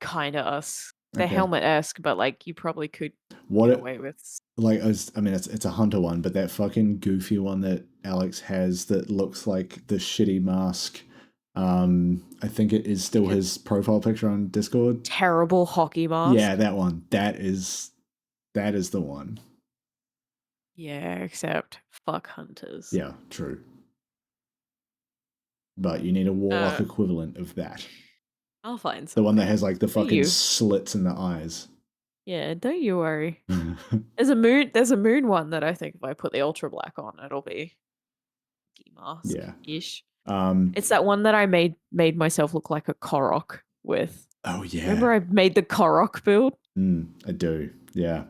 kind of us. They're Okay. helmet-esque, but like you probably could What get it away with. like I mean it's a hunter one, but that fucking goofy one that Alex has that looks like the shitty mask. I think it is still Like a his profile picture on Discord. terrible hockey Yeah, mask. that one. That is the one. Yeah, except fuck hunters. Yeah, true. But you need a warlock Uh, equivalent of that. I'll find The one that something. has like the Don't fucking you? slits in the eyes. Yeah, don't you worry. There's a moon one that I think if I put the ultra black on, it'll be ski mask Yeah. ish. Um It's that one that I made myself look like a Korok with. oh yeah. Remember I made the Korok build? I do. Yeah.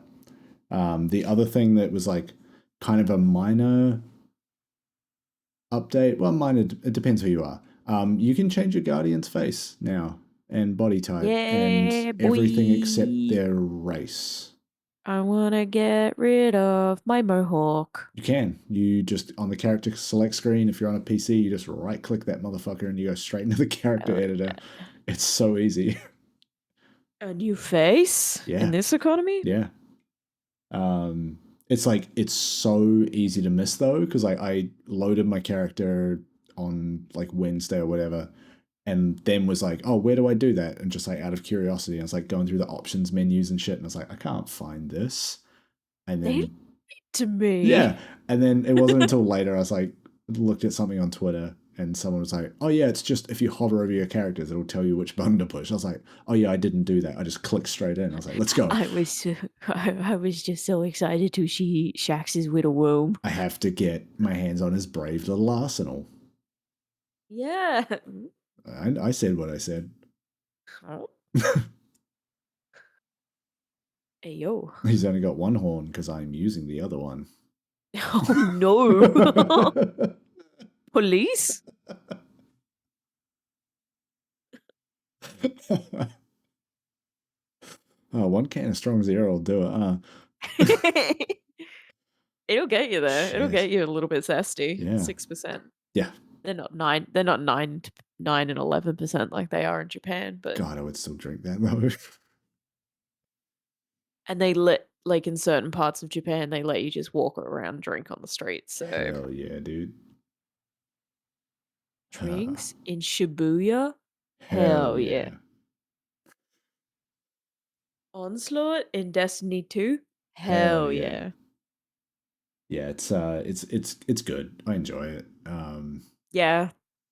The other thing that was like kind of a minor update, well, minor, it depends who you are. You can change your guardian's face now and body type and Yeah, everything except boy. their race. I wanna get rid of my mohawk. You can. You just on the character select screen, if you're on a PC, you just right click that motherfucker and you go straight into the character Hell editor. yeah. It's so easy. A new face in Yeah. this economy? Yeah. Um, it's like it's so easy to miss though because I loaded my character on like Wednesday or whatever, and then was like, oh, where do I do that? And just like out of curiosity, I was like going through the options menus and shit, and I was like, I can't find this. And They then to me. yeah, and then it wasn't until later I was like looked at something on Twitter. And someone was like, "Oh yeah, it's just if you hover over your characters, it'll tell you which button to push." I was like, "Oh yeah, I didn't do that. I just clicked straight in." I was like, "Let's go." I was just so excited to see Shaxx with a womb. I have to get my hands on his brave little arsenal. Yeah. I said what I said. Oh, hey yo. He's only got one horn because I'm using the other one. Oh no. Police? Oh, one can of strong zero will do it, huh? It'll get you there. It'll Shit. get you a little bit zesty. Yeah. 6%. Yeah. They're not nine. They're not 9 and 11% like they are in Japan, but God, I would still drink that though. and they let like in certain parts of Japan they let you just walk around and drink on the streets. So Hell yeah, dude. drinks in Shibuya, Hell hell yeah. yeah. Onslaught in Destiny 2, Hell hell yeah. yeah. Yeah, it's good. I enjoy it. Yeah,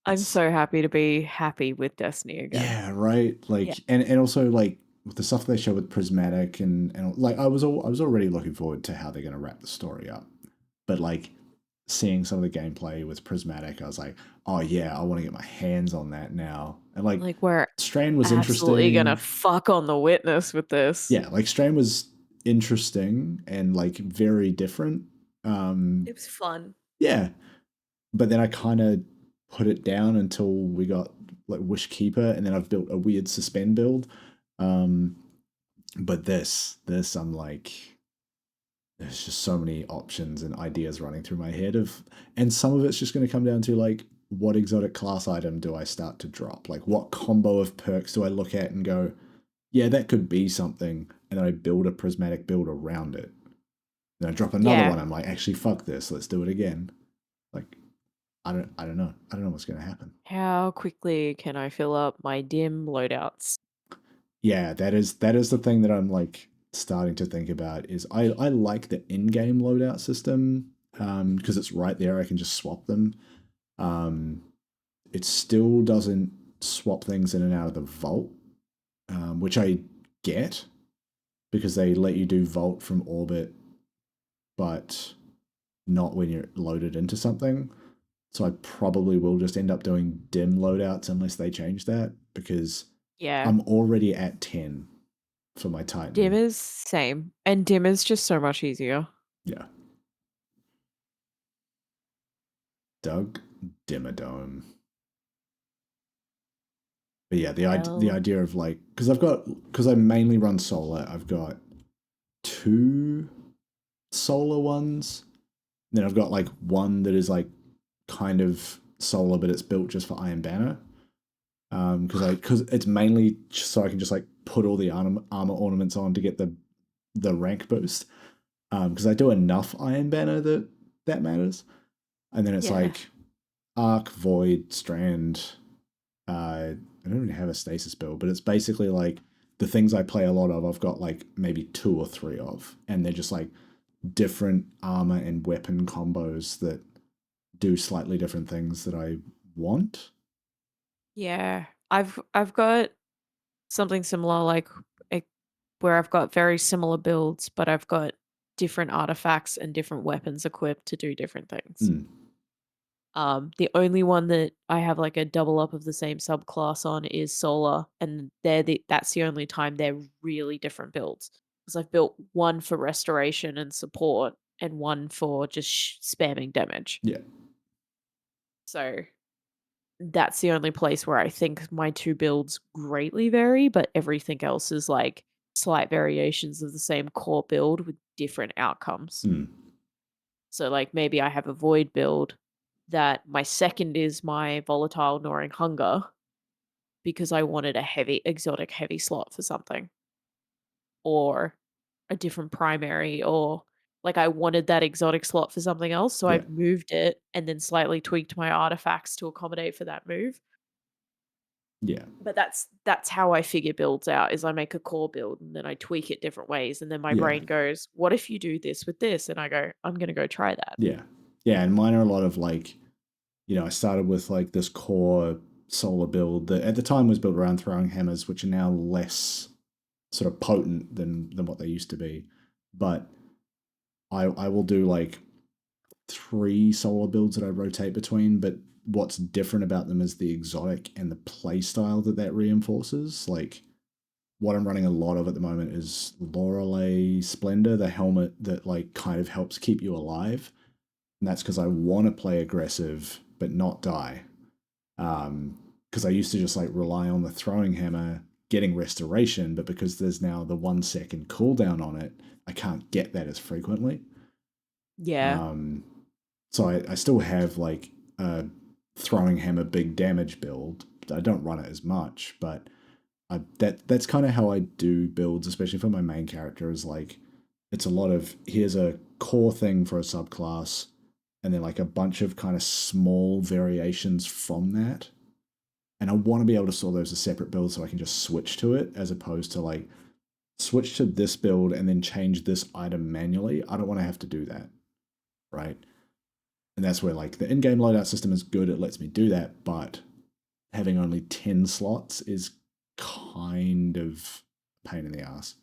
I'm It's so happy to be happy with Destiny again. yeah, right. Yeah, Like and also like with the stuff they show with Prismatic and like I was already looking forward to how they're gonna wrap the story up. But like seeing some of the gameplay with Prismatic, I was like, oh yeah, I want to get my hands on that now. And like like we're Strain was absolutely gonna interesting. fuck on the witness with this. Yeah, like Strain was interesting and like very different. It was fun. Yeah, but then I kind of put it down until we got like Wish Keeper, and then I've built a weird suspend build. Um, but this I'm like, there's just so many options and ideas running through my head and some of it's just going to come down to like, what exotic class item do I start to drop? Like, what combo of perks do I look at and go, yeah, that could be something, and then I build a prismatic build around it. Then I drop another Yeah. one. I'm like, actually, fuck this. Let's do it again. Like, I don't know. I don't know what's going to happen. How quickly can I fill up my dim loadouts? Yeah, that is the thing that I'm like starting to think about. Is I like the in-game loadout system because it's right there. I can just swap them. Um, it still doesn't swap things in and out of the vault, which I get because they let you do vault from orbit, but not when you're loaded into something. So I probably will just end up doing dim loadouts unless they change that because Yeah. I'm already at 10 for my Dim Titan. is same. And dim is just so much easier. Yeah. Doug Dimmadome. But yeah, the Well, idea of like, because I mainly run solar, I've got two solar ones. Then I've got like one that is like kind of solar, but it's built just for Iron Banner. Because it's mainly so I can just like put all the armor ornaments on to get the rank boost. Because I do enough Iron Banner that matters. And then it's yeah. like Arc, Void, Strand. I don't even have a stasis build, but it's basically like the things I play a lot of. I've got like maybe two or three of, and they're just like different armor and weapon combos that do slightly different things that I want. Yeah. I've got something similar like a, where I've got very similar builds, but I've got different artifacts and different weapons equipped to do different things. Mm, The only one that I have like a double up of the same subclass on is Solar, and that's the only time they're really different builds. Because I've built one for restoration and support, and one for just spamming damage. yeah, So that's the only place where I think my two builds greatly vary, but everything else is like slight variations of the same core build with different outcomes. mm, So like maybe I have a void build that my second is my volatile gnawing hunger because I wanted a heavy exotic heavy slot for something, or a different primary, or like I wanted that exotic slot for something else, so yeah, I've moved it and then slightly tweaked my artifacts to accommodate for that move. yeah, But that's how I figure builds out is I make a core build and then I tweak it different ways and then my yeah, brain goes, "What if you do this with this?" And I go, "I'm going to go try that." yeah, yeah. And mine are a lot of like, I started with like this core solar build that at the time was built around throwing hammers, which are now less sort of potent than what they used to be. But I will do like three solar builds that I rotate between, but what's different about them is the exotic and the play style that reinforces. Like what I'm running a lot of at the moment is Lorelei Splendor, the helmet that like kind of helps keep you alive. And that's because I want to play aggressive but not die. Because I used to just like rely on the throwing hammer getting restoration, but because there's now the 1 second cooldown on it, I can't get that as frequently. Yeah. Um, so I still have like a throwing hammer big damage build. I don't run it as much, but that's kind of how I do builds, especially for my main character. Is like it's a lot of here's a core thing for a subclass, and then like a bunch of kind of small variations from that. And I want to be able to store those as separate builds so I can just switch to it as opposed to like switch to this build and then change this item manually. I don't want to have to do that, right? And that's where like the in-game loadout system is good. It lets me do that, but having only 10 slots is kind of a pain in the ass.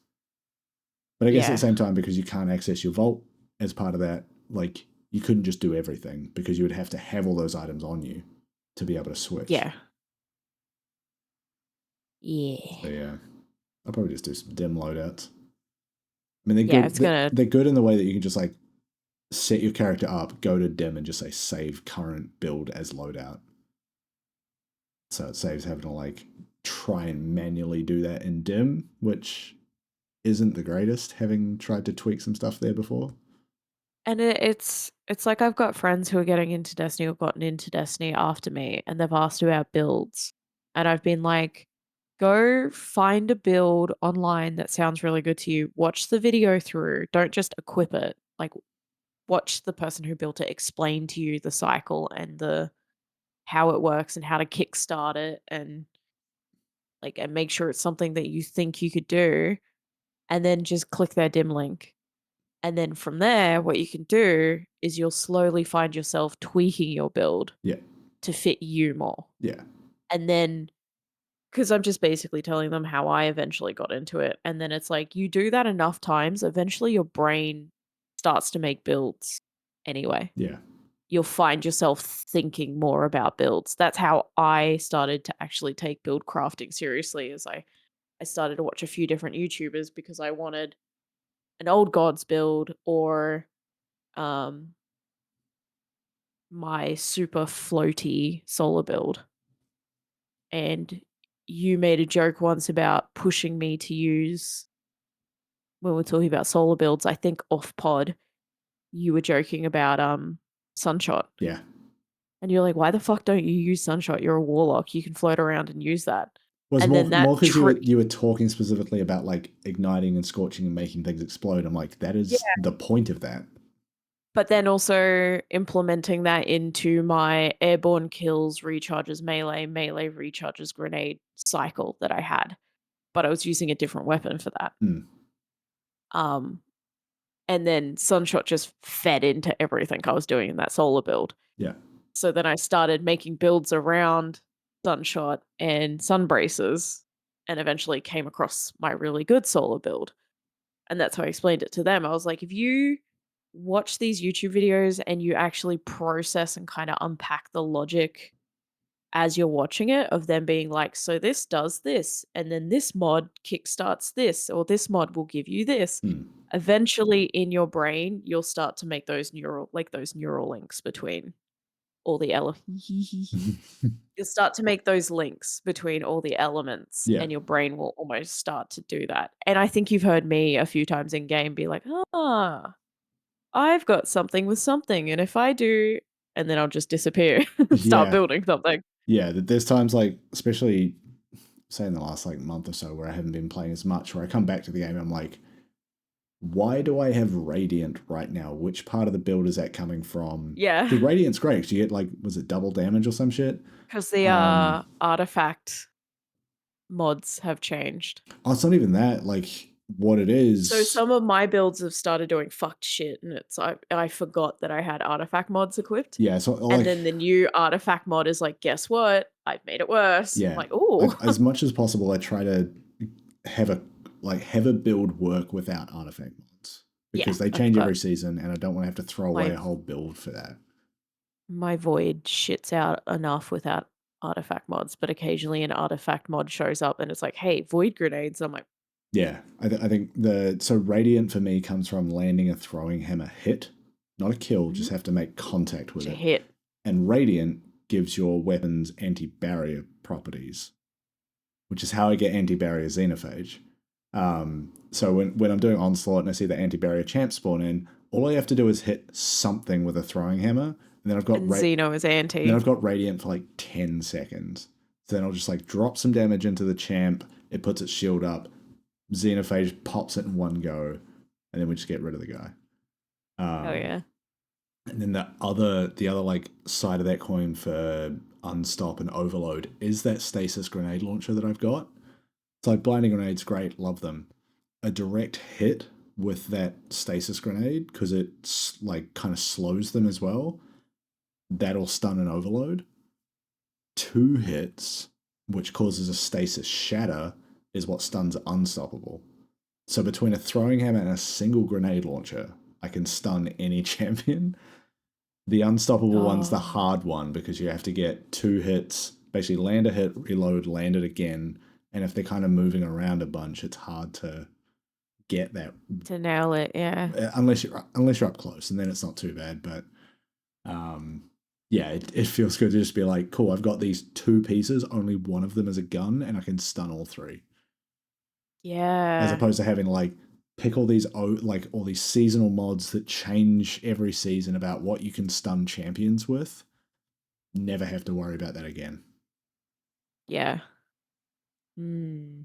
But I guess at the Yeah. same time, because you can't access your vault as part of that, like you couldn't just do everything because you would have to have all those items on you to be able to switch. Yeah. Yeah. So yeah, I'll probably just do some dim loadouts. I mean, they're Yeah, good. it's gonna They're good in the way that you can just like set your character up, go to dim, and just say save current build as loadout. So it saves having to like try and manually do that in dim, which isn't the greatest, having tried to tweak some stuff there before. And it's like I've got friends who are getting into Destiny or gotten into Destiny after me, and they've asked about builds. And I've been like, go find a build online that sounds really good to you. Watch the video through. Don't just equip it. Like watch the person who built it explain to you the cycle and the how it works and how to kickstart it and like and make sure it's something that you think you could do. And then just click their dim link. And then from there, what you can do is you'll slowly find yourself tweaking your build Yeah. to fit you more. Yeah. And then, because I'm just basically telling them how I eventually got into it. And then it's like, you do that enough times, eventually your brain starts to make builds anyway. Yeah. You'll find yourself thinking more about builds. That's how I started to actually take build crafting seriously, as I started to watch a few different YouTubers because I wanted an old gods build or um my super floaty solar build. And you made a joke once about pushing me to use when we're talking about solar builds, I think off pod, you were joking about Sunshot. Yeah. And you're like, why the fuck don't you use Sunshot? You're a warlock. You can float around and use that. Was And then more that because trick. you were talking specifically about like igniting and scorching and making things explode. I'm like, that Yeah. is the point of that. But then also implementing that into my airborne kills, recharges melee, melee recharges grenade cycle that I had. But I was using a different weapon for that. Mm. Um, and then Sunshot just fed into everything I was doing in that solar build. Yeah. So then I started making builds around Sunshot and sun braces and eventually came across my really good solar build. And that's how I explained it to them. I was like, if you watch these YouTube videos and you actually process and kind of unpack the logic as you're watching it of them being like, so this does this, and then this mod kickstarts this, or this mod will give you this. Mm. Eventually in your brain, you'll start to make those neural links between all the you'll start to make those links between all the elements Yeah. and your brain will almost start to do that. And I think you've heard me a few times in game be like, ah, I've got something with something, and if I do, and then I'll just disappear and start Yeah. building something. Yeah. There's times like, especially say in the last like month or so where I haven't been playing as much, where I come back to the game and I'm like, why do I have Radiant right now? Which part of the build is that coming from? Yeah, Because Radiant's great. 'Cause you get like, was it double damage or some shit? because the Um, artifact mods have changed. oh, it's not even that. Like, what it So is. some of my builds have started doing fucked shit, and it's I forgot that I had artifact mods equipped. Yeah, so And like, then the new artifact mod is like, guess what? I've made it worse. I'm yeah, like, oh, as much as possible, I try to have a have a build work without artifact mods yeah. because they change every season, and I don't want to have to throw away My a whole build for that. my void shits out enough without artifact mods, but occasionally an artifact mod shows up and it's like, hey, void grenades. I'm like, Yeah, I think so Radiant for me comes from landing a throwing hammer hit, not a kill, just have to make contact with to it. hit. And Radiant gives your weapons anti-barrier properties, which is how I get anti-barrier Xenophage. So when I'm doing Onslaught and I see the anti-barrier champ spawn in, all I have to do is hit something with a throwing hammer, and then I've got And Xeno is anti. Radiant for like 10 seconds. So then I'll just like drop some damage into the champ, it puts its shield up, Xenophage pops it in one go, and then we just get rid of the guy. Oh yeah. And then the other like side of that coin for unstop and overload is that stasis grenade launcher that I've got. It's like blinding grenades, great, love them. A direct hit with that stasis grenade, because it's like kind of slows them as well, that'll stun and overload. 2 hits, which causes a stasis shatter, is what stuns unstoppable. So between a throwing hammer and a single grenade launcher, I can stun any champion. The unstoppable one's the Oh, hard one because you have to get 2 hits, basically land a hit, reload, land it again. And if they're kind of moving around a bunch, it's hard to get that to nail it, yeah. unless you're up close, and then it's not too bad. But um, yeah, it feels good to just be like, cool, I've got these two pieces, only one of them is a gun, and I can stun all three. As Yeah. opposed to having like pick all these like all these seasonal mods that change every season about what you can stun champions with. Never have to worry about that again. Yeah. Hmm.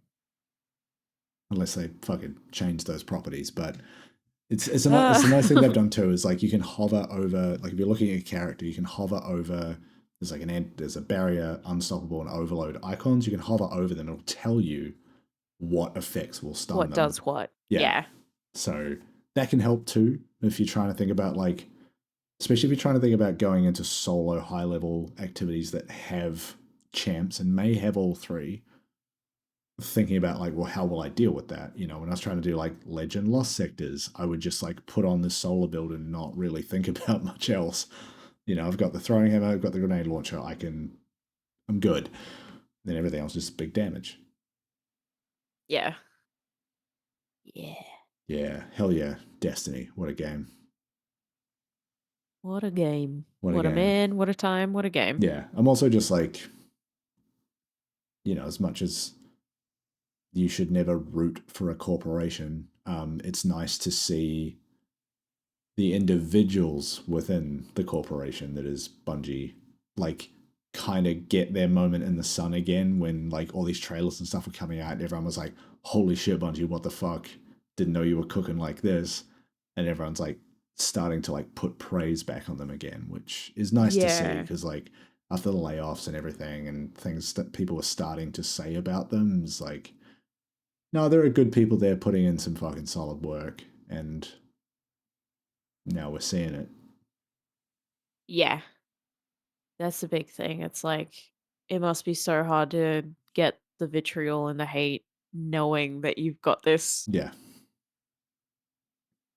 Unless they fucking change those properties. But it's a nice thing they've done too. Is like you can hover over, like if you're looking at a character, you can hover over. There's like there's a barrier, unstoppable, and overload icons. You can hover over them. It'll tell you what effects will stun What them. does what? Yeah, Yeah. so that can help too if you're trying to think about like, especially if you're trying to think about going into solo high level activities that have champs and may have all three, thinking about like, well, how will I deal with that? You know, when I was trying to do like legend lost sectors, I would just like put on this solar build and not really think about much else. You know, I've got the throwing hammer, I've got the grenade launcher, I'm good. Then everything else is big damage. Yeah. Yeah. Yeah, hell yeah, Destiny, what a game, What a game. what a What a game. man. What a time. What a game. Yeah, I'm also just like, you know, as much as you should never root for a corporation, it's nice to see the individuals within the corporation that is Bungie, like kind of get their moment in the sun again when like all these trailers and stuff were coming out and everyone was like, holy shit, Bungie, what the fuck? Didn't know you were cooking like this. And everyone's like starting to like put praise back on them again, which is nice to see Yeah. because like after the layoffs and everything and things that people were starting to say about them is like, no, there are good people there putting in some fucking solid work and now we're seeing it. Yeah. That's the big thing. It's like it must be so hard to get the vitriol and the hate knowing that you've got this. Yeah.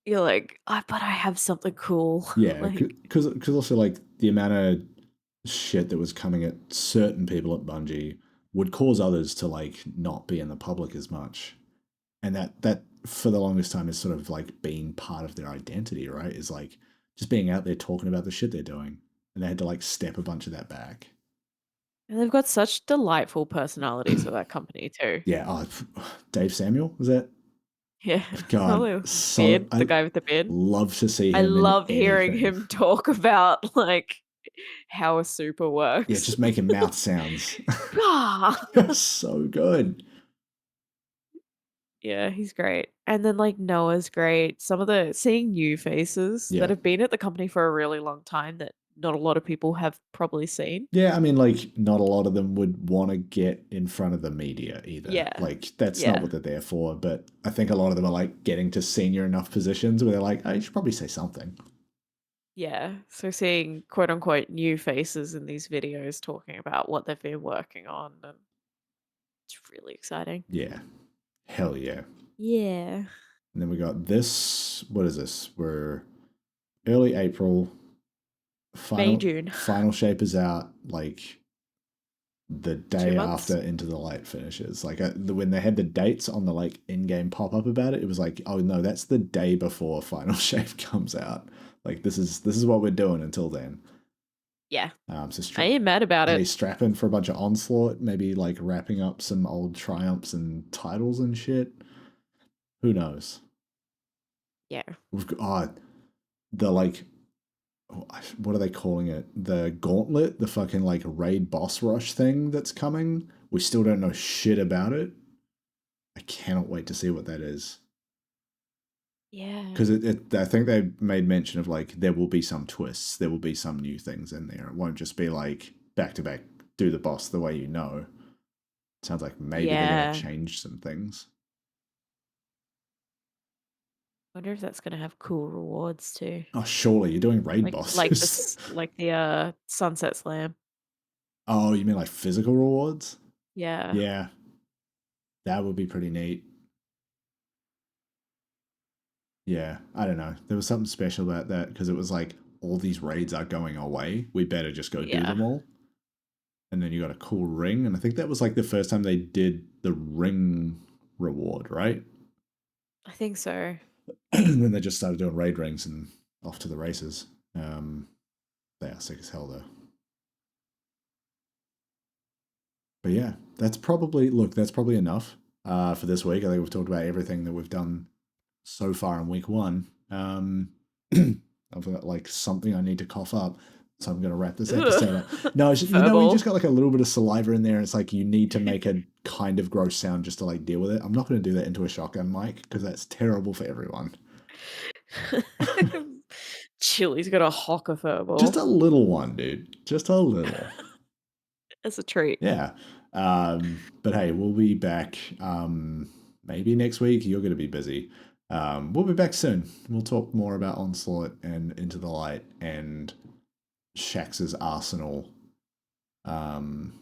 You're like, but I have something cool. Yeah, Like, because also like the amount of shit that was coming at certain people at Bungie would cause others to like not be in the public as much, and that for the longest time is sort of like being part of their identity, right? Is like just being out there talking about the shit they're doing, and they had to like step a bunch of that back. and they've got such delightful personalities with that company too. Yeah, Dave Samuel was that? Yeah. God, Oh, so beard, I the guy with the beard. love to see I him in love hearing anything. him talk about like how a super Yeah, works. just making mouth sounds. Ah. So good. Yeah, he's great. And then like Noah's great. Some of the seeing new faces that Yeah. have been at the company for a really long time that not a lot of people have probably seen. Yeah, I mean, like, not a lot of them would want to get in front of the media either. Yeah. Like, that's not Yeah. what they're there for. But I think a lot of them are like getting to senior enough positions where they're like, I should probably say something. Yeah. So seeing quote unquote new faces in these videos talking about what they've been working on, and it's really exciting. Yeah. Hell yeah. Yeah. And then we got this. What is this? We're early April. May, Final June. final shape is out like the Two day months. after Into the Light finishes. Like when they had the dates on the like in-game pop-up about it, it was like, oh no, that's the day before Final Shape comes out. Like this is what we're doing until then. Yeah. So I ain't mad about are they it. strapping for a bunch of onslaught? Maybe like wrapping up some old triumphs and titles and shit. Who knows? Yeah. We've got the like what are they calling it? The gauntlet, the fucking like raid boss rush thing that's coming. We still don't know shit about it. I cannot wait to see what that is. Yeah. Because I think they made mention of like there will be some twists, there will be some new things in there. It won't just be like back to back, do the boss the way you know. Sounds like maybe they're gonna Yeah. change some things. Wonder if that's gonna have cool rewards too. Oh, surely you're doing raid Like bosses. this like the Sunset Slam. Oh, you mean like physical rewards? Yeah. Yeah, that would be pretty neat. Yeah, I don't know. There was something special about that because it was like all these raids are going away. We better just go do Yeah. them all. And then you got a cool ring. And I think that was like the first time they did the ring reward, right? I think so. And then they just started doing raid rings and off to the races. They are sick as hell, though. But yeah, that's probably enough for this week. I think we've talked about everything that we've done so far in week one. I've got like something I need to cough up, so I'm going to wrap this episode up. No, it's just, you know, you just Verbal. got like a little bit of saliva in there, and it's like you need to make a kind of gross sound just to like deal with it. I'm not going to do that into a shotgun mic because that's terrible for everyone. Chili's got a hocker Just verbal. a little one, dude. Just a little. It's a treat. Yeah. But hey, we'll be back maybe next week. You're going to be busy. We'll be back soon. We'll talk more about Onslaught and Into the Light and Shaxx's Arsenal, um,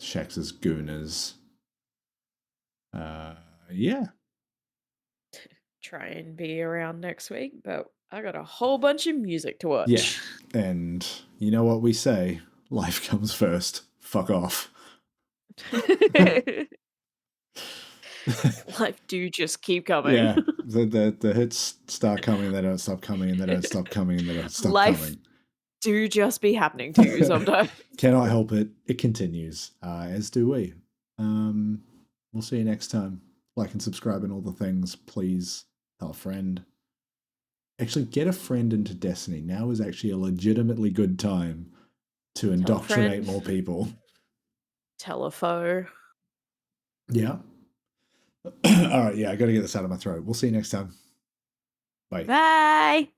Shaxx's Gooners. Yeah. Try and be around next week, but I got a whole bunch of music to Yeah. watch. And you know what we say? Life comes first. Fuck off. Life do just keep coming. Yeah. The hits start coming, they don't stop coming, and they don't stop coming, and they don't stop Life coming. do just be happening to you sometimes. Cannot help it. It continues, as do we. We'll see you next time. Like and subscribe and all the things. Please tell a friend. Actually, get a friend into Destiny. Now is actually a legitimately good time to indoctrinate more people. Tell a foe. Yeah. All right. Yeah, I got to get this out of my throat. We'll see you next time. Bye. Bye.